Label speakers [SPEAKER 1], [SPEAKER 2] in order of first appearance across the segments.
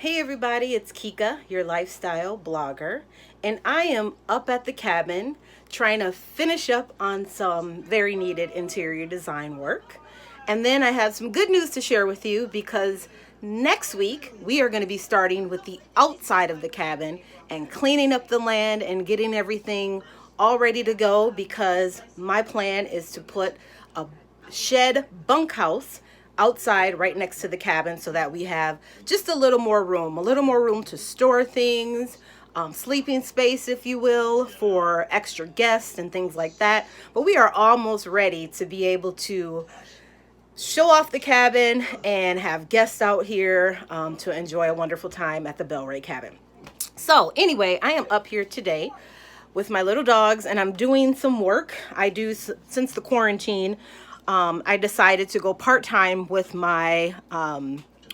[SPEAKER 1] Hey everybody, it's Kika, your lifestyle blogger, and I am up at the cabin trying to finish up on some very needed interior design work. And then I have some good news to share with you because next week we are going to be starting with the outside of the cabin and cleaning up the land and getting everything all ready to go because my plan is to put a shed bunkhouse outside right next to the cabin so that we have just a little more room to store things, sleeping space, if you will, for extra guests and things like that. But we are almost ready to be able to show off the cabin and have guests out here to enjoy a wonderful time at the Belray cabin. So anyway, I am up here today with my little dogs and I'm doing some work. Since the quarantine, I decided to go part-time with my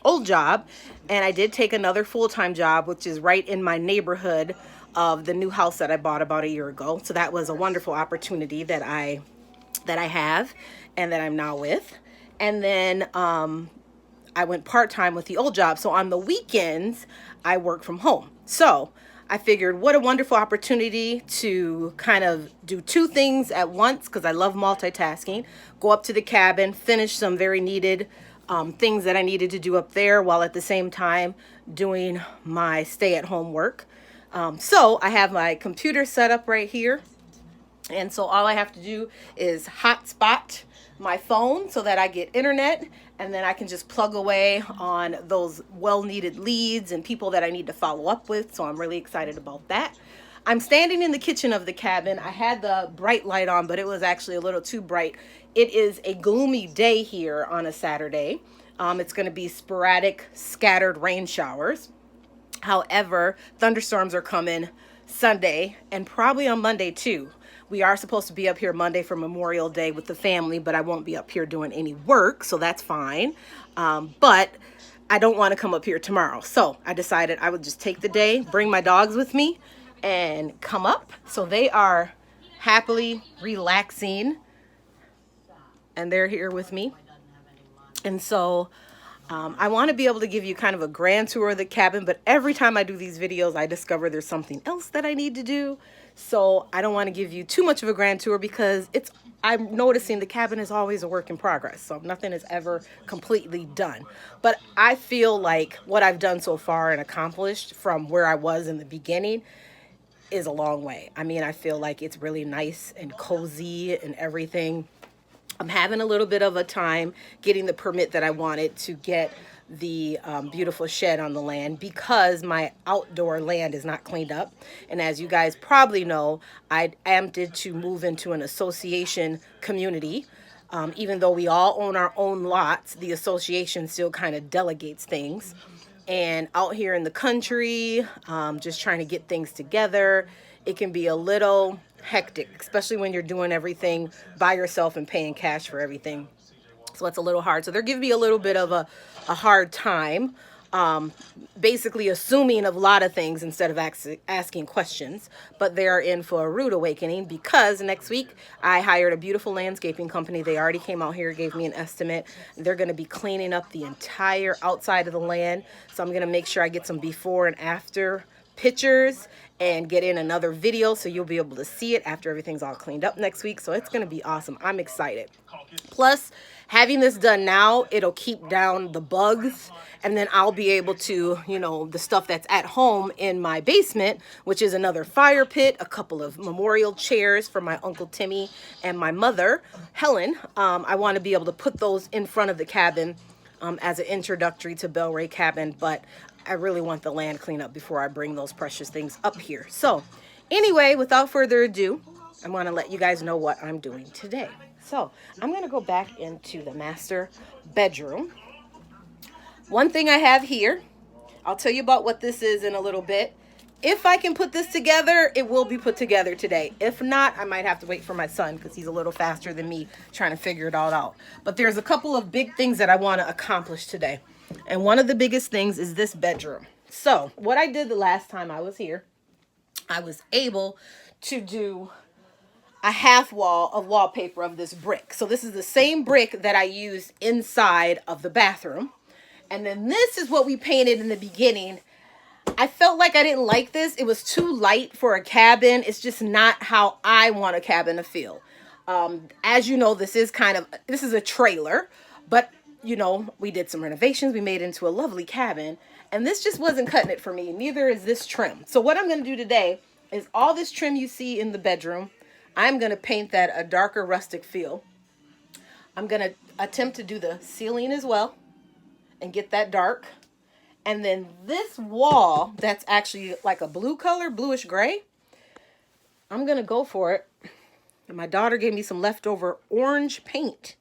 [SPEAKER 1] old job, and I did take another full-time job, which is right in my neighborhood of the new house that I bought about a year ago. So that was a wonderful opportunity that I have and that I'm now with. And then I went part-time with the old job. So on the weekends, I work from home. So I figured what a wonderful opportunity to kind of do two things at once because I love multitasking. Go up to the cabin, finish some very needed things that I needed to do up there while at the same time doing my stay-at-home work. So I have my computer set up right here. And so all I have to do is hotspot my phone so that I get internet, and then I can just plug away on those well-needed leads and people that I need to follow up with. So I'm really excited about that. I'm standing in the kitchen of the cabin. I had the bright light on, but it was actually a little too bright. It is a gloomy day here on a Saturday. It's going to be sporadic, scattered rain showers. However, thunderstorms are coming Sunday and probably on Monday too. We are supposed to be up here Monday for Memorial Day with the family, but I won't be up here doing any work, so that's fine. But I don't want to come up here tomorrow. So I decided I would just take the day, bring my dogs with me, and come up. So they are happily relaxing, and they're here with me. And so I want to be able to give you kind of a grand tour of the cabin, but every time I do these videos, I discover there's something else that I need to do. So I don't want to give you too much of a grand tour because I'm noticing the cabin is always a work in progress. So nothing is ever completely done. But I feel like what I've done so far and accomplished from where I was in the beginning is a long way. I mean, I feel like it's really nice and cozy and everything. I'm having a little bit of a time getting the permit that I wanted to get the beautiful shed on the land because my outdoor land is not cleaned up. And as you guys probably know, I attempted to move into an association community. Even though we all own our own lots, the association still kind of delegates things. And out here in the country, just trying to get things together, it can be a little hectic, especially when you're doing everything by yourself and paying cash for everything. So it's a little hard. So they're giving me a little bit of a hard time, basically assuming a lot of things instead of asking questions. But they are in for a rude awakening because next week I hired a beautiful landscaping company. They already came out here, gave me an estimate. They're going to be cleaning up the entire outside of the land. So I'm going to make sure I get some before and after pictures and get in another video so you'll be able to see it after everything's all cleaned up next week. So it's going to be awesome. I'm excited. Plus, having this done now, it'll keep down the bugs, and then I'll be able to, the stuff that's at home in my basement, which is another fire pit, a couple of memorial chairs for my Uncle Timmy and my mother, Helen. I want to be able to put those in front of the cabin as an introductory to Belray cabin, but I really want the land cleaned up before I bring those precious things up here. So anyway, without further ado, I want to let you guys know what I'm doing today. So I'm going to go back into the master bedroom. One thing I have here, I'll tell you about what this is in a little bit. If I can put this together, it will be put together today. If not, I might have to wait for my son because he's a little faster than me trying to figure it all out. But there's a couple of big things that I want to accomplish today. And one of the biggest things is this bedroom. So what I did the last time I was here, I was able to do a half wall of wallpaper of this brick. So this is the same brick that I used inside of the bathroom. And then this is what we painted in the beginning. I felt like I didn't like this. It was too light for a cabin. It's just not how I want a cabin to feel. As you know, this is a trailer, but you know, we did some renovations. We made it into a lovely cabin, and this just wasn't cutting it for me. Neither is this trim. So what I'm going to do today is all this trim you see in the bedroom, I'm going to paint that a darker rustic feel. I'm going to attempt to do the ceiling as well and get that dark. And then this wall that's actually like a blue color, bluish gray, I'm going to go for it. And my daughter gave me some leftover orange paint,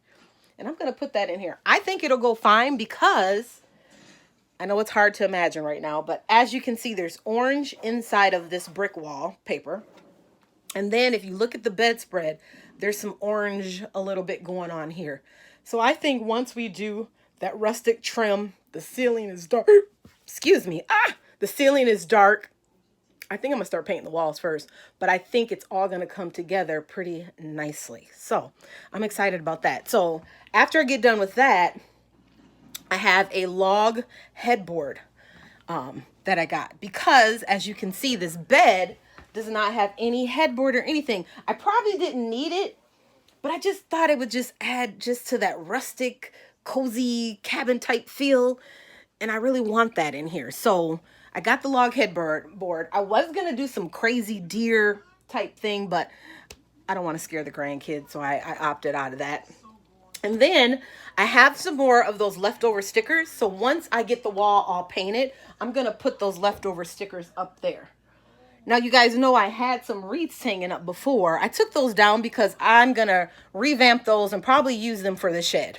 [SPEAKER 1] and I'm going to put that in here. I think it'll go fine because I know it's hard to imagine right now, but as you can see, there's orange inside of this brick wall paper. And then if you look at the bedspread, there's some orange a little bit going on here. So I think once we do that rustic trim, the ceiling is dark. Excuse me. The ceiling is dark. I think I'm going to start painting the walls first, but I think it's all going to come together pretty nicely. So I'm excited about that. So after I get done with that, I have a log headboard that I got because, as you can see, this bed does not have any headboard or anything. I probably didn't need it, but I just thought it would just add just to that rustic, cozy cabin type feel. And I really want that in here. So I got the log headboard. I was going to do some crazy deer type thing, but I don't want to scare the grandkids, so I opted out of that. And then I have some more of those leftover stickers. So once I get the wall all painted, I'm going to put those leftover stickers up there. Now, you guys know I had some wreaths hanging up before. I took those down because I'm going to revamp those and probably use them for the shed.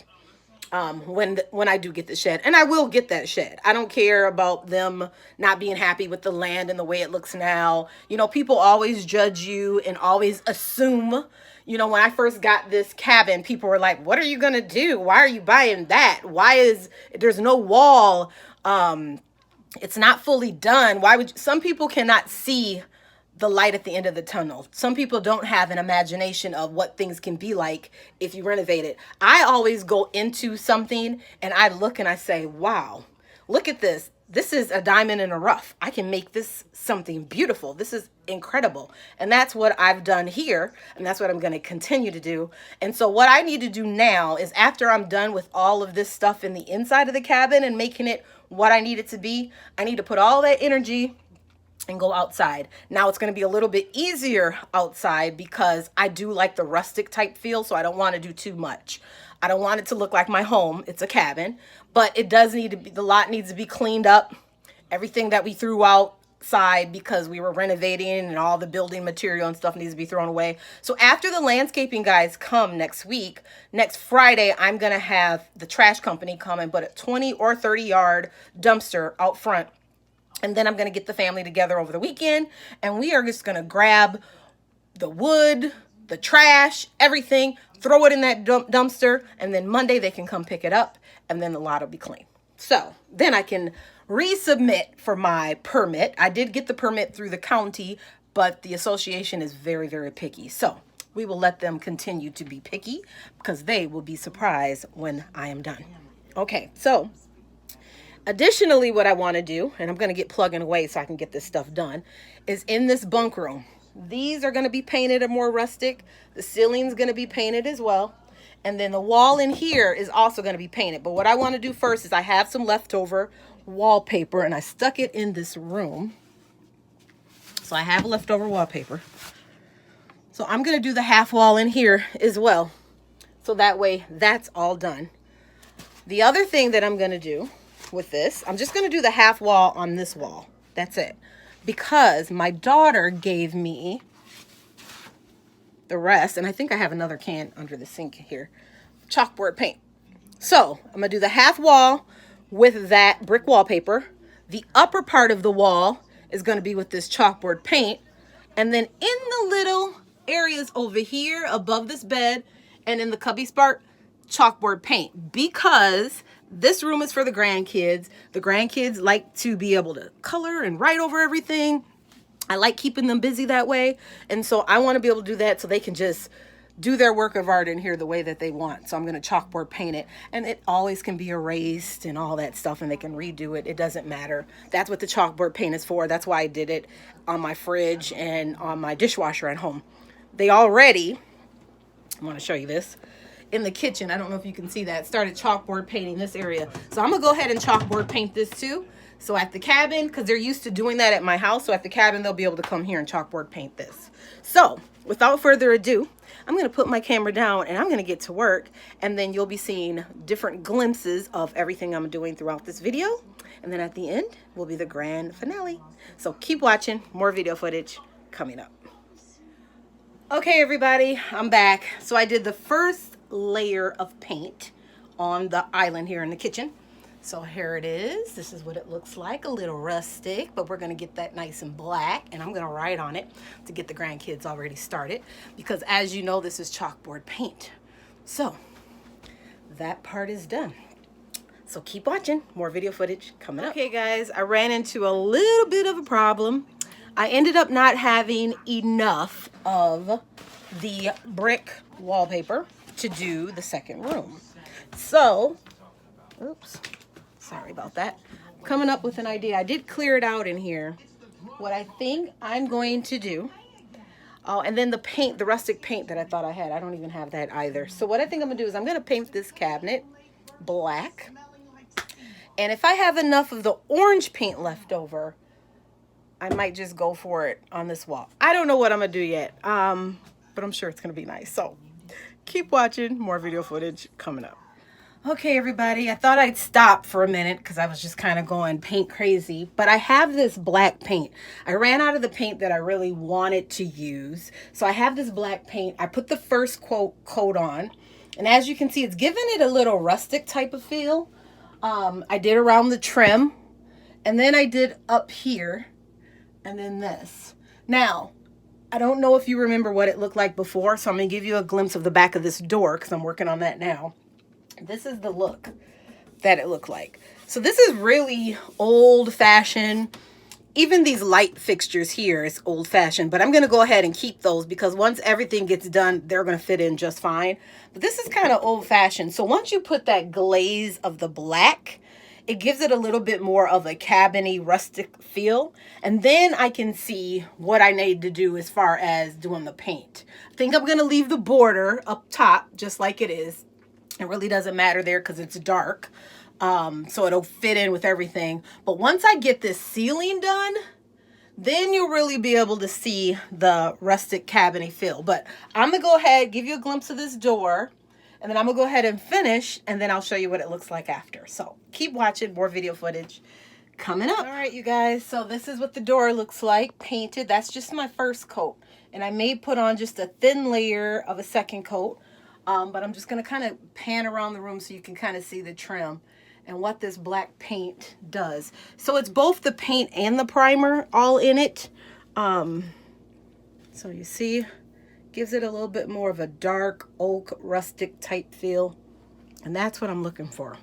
[SPEAKER 1] When I do get the shed, and I will get that shed. I don't care about them not being happy with the land and the way it looks now. You know, people always judge you and always assume. You know, when I first got this cabin, people were like, what are you going to do? Why are you buying that? There's no wall? It's not fully done. Some people cannot see the light at the end of the tunnel. Some people don't have an imagination of what things can be like if you renovate it. I always go into something and I look and I say, wow, look at this. This is a diamond in the rough. I can make this something beautiful. This is incredible. And that's what I've done here. And that's what I'm going to continue to do. And so what I need to do now is, after I'm done with all of this stuff in the inside of the cabin and making it what I need it to be, I need to put all that energy and go outside. Now it's going to be a little bit easier outside because I do like the rustic type feel, so I don't want to do too much. I don't want it to look like my home. It's a cabin, but it does need to be, the lot needs to be cleaned up. Everything that we threw outside because we were renovating and all the building material and stuff needs to be thrown away. So after the landscaping guys come next week, next Friday, I'm going to have the trash company come and put a 20 or 30 yard dumpster out front. And then I'm going to get the family together over the weekend, and we are just going to grab the wood, the trash, everything, throw it in that dumpster, and then Monday they can come pick it up, and then the lot will be clean. So then I can resubmit for my permit. I did get the permit through the county, but the association is very, very picky. So we will let them continue to be picky because they will be surprised when I am done. Okay, so additionally, what I want to do, and I'm going to get plugging away so I can get this stuff done, is in this bunk room. These are going to be painted a more rustic. The ceiling's going to be painted as well. And then the wall in here is also going to be painted. But what I want to do first is I have some leftover wallpaper, and I stuck it in this room. So I have leftover wallpaper. So I'm going to do the half wall in here as well. So that way that's all done. The other thing that I'm going to do with this, I'm just going to do the half wall on this wall. That's it. Because my daughter gave me the rest, and I think I have another can under the sink here, chalkboard paint. So I'm going to do the half wall with that brick wallpaper. The upper part of the wall is going to be with this chalkboard paint. And then in the little areas over here above this bed and in the cubby spot, chalkboard paint, because this room is for the grandkids. The grandkids like to be able to color and write over everything. I like keeping them busy that way. And so I want to be able to do that so they can just do their work of art in here the way that they want. So I'm going to chalkboard paint it, and it always can be erased and all that stuff, and they can redo it. It doesn't matter. That's what the chalkboard paint is for. That's why I did it on my fridge and on my dishwasher at home. They already, I want to show you this, in the kitchen, I don't know if you can see that, started chalkboard painting this area. So I'm going to go ahead and chalkboard paint this too. So at the cabin, because they're used to doing that at my house, so at the cabin, they'll be able to come here and chalkboard paint this. So without further ado, I'm going to put my camera down and I'm going to get to work, and then you'll be seeing different glimpses of everything I'm doing throughout this video. And then at the end will be the grand finale. So keep watching, more video footage coming up. Okay, everybody, I'm back. So I did the first layer of paint on the island here in the kitchen. So here it is. This is what it looks like, a little rustic, but we're going to get that nice and black, and I'm going to write on it to get the grandkids already started, because as you know, this is chalkboard paint. So that part is done. So keep watching, more video footage coming up. Okay guys, I ran into a little bit of a problem. I ended up not having enough of the brick wallpaper to do the second room. So, oops. Sorry about that. Coming up with an idea. I did clear it out in here. What I think I'm going to do. Oh, and then the paint, the rustic paint that I thought I had. I don't even have that either. So what I think I'm going to do is I'm going to paint this cabinet black. And if I have enough of the orange paint left over, I might just go for it on this wall. I don't know what I'm going to do yet. But I'm sure it's going to be nice. So keep watching. More video footage coming up. Okay, everybody, I thought I'd stop for a minute because I was just kind of going paint crazy, but I have this black paint. I ran out of the paint that I really wanted to use, so I have this black paint. I put the first coat on, and as you can see, it's giving it a little rustic type of feel. I did around the trim, and then I did up here, and then this. Now, I don't know if you remember what it looked like before, so I'm going to give you a glimpse of the back of this door because I'm working on that now. This is the look that it looked like. So this is really old-fashioned. Even these light fixtures here is old-fashioned, but I'm going to go ahead and keep those because once everything gets done, they're going to fit in just fine. But this is kind of old-fashioned. So once you put that glaze of the black, it gives it a little bit more of a cabiny, rustic feel. And then I can see what I need to do as far as doing the paint. I think I'm going to leave the border up top just like it is. It really doesn't matter there because it's dark. So it'll fit in with everything. But once I get this ceiling done, then you'll really be able to see the rustic cabiny feel. But I'm going to go ahead, give you a glimpse of this door. And then I'm going to go ahead and finish. And then I'll show you what it looks like after. So keep watching, more video footage coming up. All right, you guys. So this is what the door looks like painted. That's just my first coat. And I may put on just a thin layer of a second coat. But I'm just going to kind of pan around the room so you can kind of see the trim and what this black paint does. So it's both the paint and the primer all in it. So you see, gives it a little bit more of a dark oak rustic type feel. And that's what I'm looking for.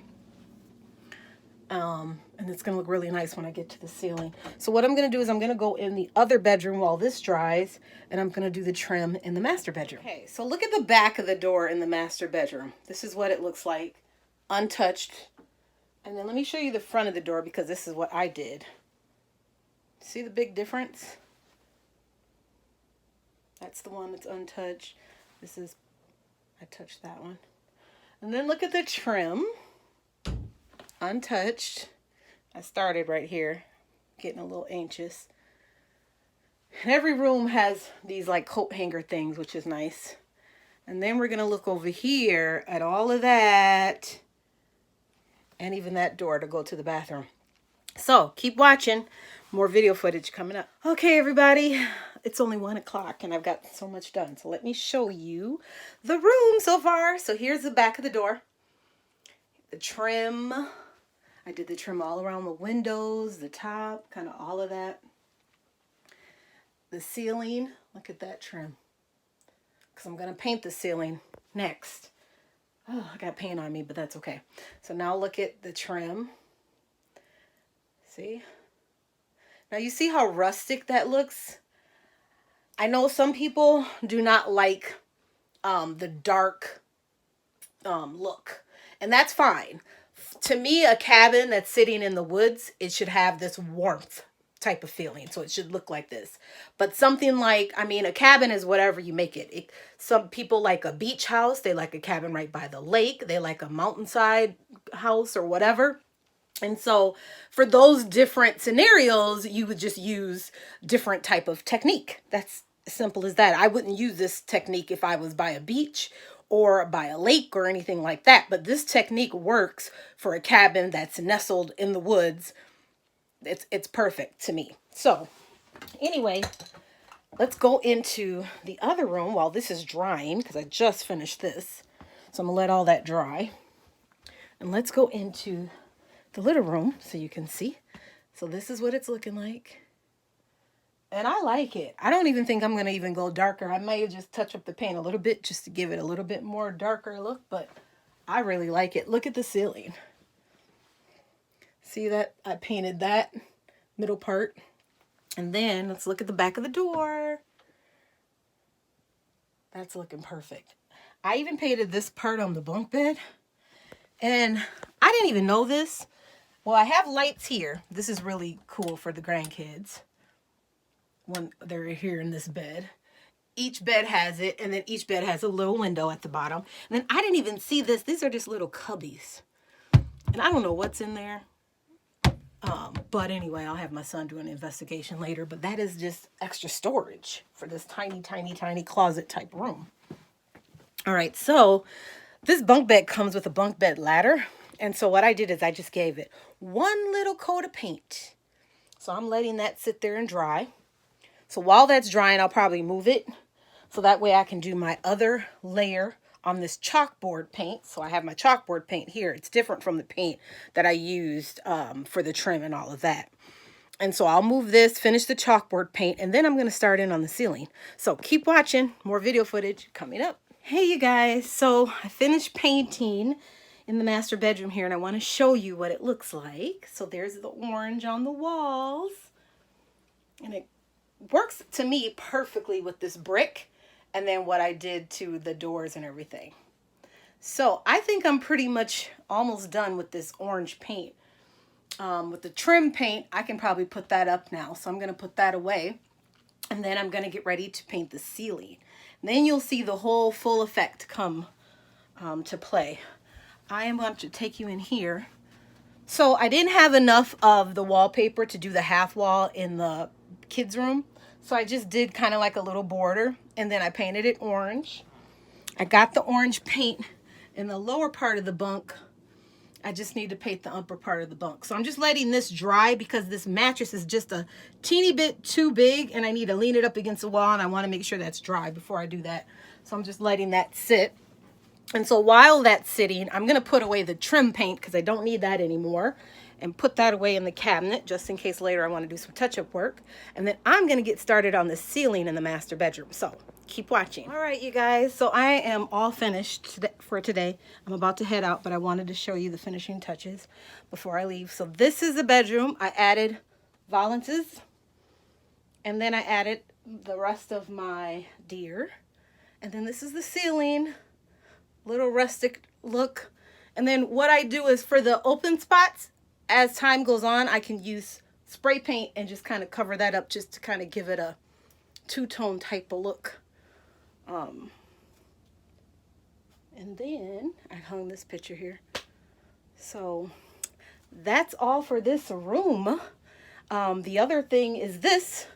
[SPEAKER 1] And it's going to look really nice when I get to the ceiling. So what I'm going to do is I'm going to go in the other bedroom while this dries, and I'm going to do the trim in the master bedroom. Okay, so look at the back of the door in the master bedroom. This is what it looks like, untouched. And then let me show you the front of the door because this is what I did. See the big difference? That's the one that's untouched. This is, I touched that one. And then look at the trim. Untouched. I started right here, getting a little anxious. And every room has these like coat hanger things, which is nice. And then we're going to look over here at all of that. And even that door to go to the bathroom. So keep watching. More video footage coming up. Okay, everybody. It's only 1 o'clock and I've got so much done. So let me show you the room so far. So here's the back of the door. The trim. I did the trim all around the windows, the top, kind of all of that. The ceiling, look at that trim. Because I'm going to paint the ceiling next. Oh, I got paint on me, but that's okay. So now look at the trim. See? Now you see how rustic that looks? I know some people do not like the dark look. And that's fine. To me, a cabin that's sitting in the woods, it should have this warmth type of feeling. So it should look like this. But something like, I mean, a cabin is whatever you make it. Some people like a beach house. They like a cabin right by the lake. They like a mountainside house or whatever. And so for those different scenarios, you would just use different type of technique. That's as simple as that. I wouldn't use this technique if I was by a beach or by a lake or anything like that. But this technique works for a cabin that's nestled in the woods. It's perfect to me. So anyway, let's go into the other room while this is drying, because I just finished this. So I'm gonna let all that dry. And let's go into the little room so you can see. So this is what it's looking like. And I like it. I don't even think I'm going to even go darker. I may just touch up the paint a little bit just to give it a little bit more darker look, but I really like it. Look at the ceiling. See that? I painted that middle part. And then let's look at the back of the door. That's looking perfect. I even painted this part on the bunk bed. And I didn't even know this. Well, I have lights here. This is really cool for the grandkids when they're here in this bed. Each bed has it, and then each bed has a little window at the bottom. And then I didn't even see this. These are just little cubbies. And I don't know what's in there. But anyway, I'll have my son do an investigation later. But that is just extra storage for this tiny, tiny, tiny closet type room. All right, so this bunk bed comes with a bunk bed ladder. And so what I did is I just gave it one little coat of paint. So I'm letting that sit there and dry. So while that's drying, I'll probably move it. So that way I can do my other layer on this chalkboard paint. So I have my chalkboard paint here. It's different from the paint that I used for the trim and all of that. And so I'll move this, finish the chalkboard paint, and then I'm going to start in on the ceiling. So keep watching. More video footage coming up. Hey, you guys. So I finished painting in the master bedroom here, and I want to show you what it looks like. So there's the orange on the walls, and it works to me perfectly with this brick and then what I did to the doors and everything. So I think I'm pretty much almost done with this orange paint. With the trim paint, I can probably put that up now. So I'm going to put that away, and then I'm going to get ready to paint the ceiling. And then you'll see the whole full effect come to play. I am going to take you in here. So I didn't have enough of the wallpaper to do the half wall in the kids' room. So I just did kind of like a little border, and then I painted it orange. I got the orange paint in the lower part of the bunk. I just need to paint the upper part of the bunk. So I'm just letting this dry because this mattress is just a teeny bit too big, and I need to lean it up against the wall, and I want to make sure that's dry before I do that. So I'm just letting that sit. And so while that's sitting, I'm going to put away the trim paint because I don't need that anymore, and put that away in the cabinet just in case later I want to do some touch-up work. And then I'm going to get started on the ceiling in the master bedroom. So keep watching. All right, you guys. So I am all finished for today. I'm about to head out, but I wanted to show you the finishing touches before I leave. So this is the bedroom. I added valances, and then I added the rest of my deer. And then this is the ceiling. Little rustic look. And then what I do is for the open spots, as time goes on, I can use spray paint and just kind of cover that up just to kind of give it a two-tone type of look. And then I hung this picture here. So that's all for this room. The other thing is this,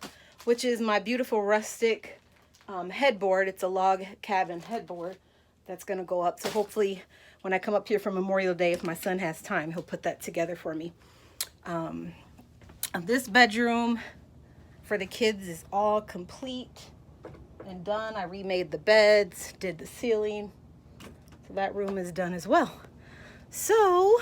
[SPEAKER 1] which is my beautiful rustic headboard. It's a log cabin headboard that's going to go up. So hopefully when I come up here for Memorial Day, if my son has time, he'll put that together for me. This bedroom for the kids is all complete and done. I remade the beds, did the ceiling. So that room is done as well. So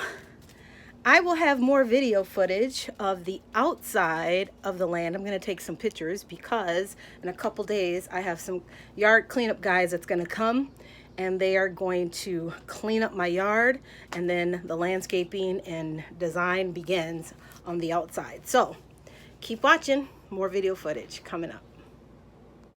[SPEAKER 1] I will have more video footage of the outside of the land. I'm going to take some pictures because in a couple days I have some yard cleanup guys that's going to come, and they are going to clean up my yard, and then the landscaping and design begins on the outside. So keep watching. More video footage coming up.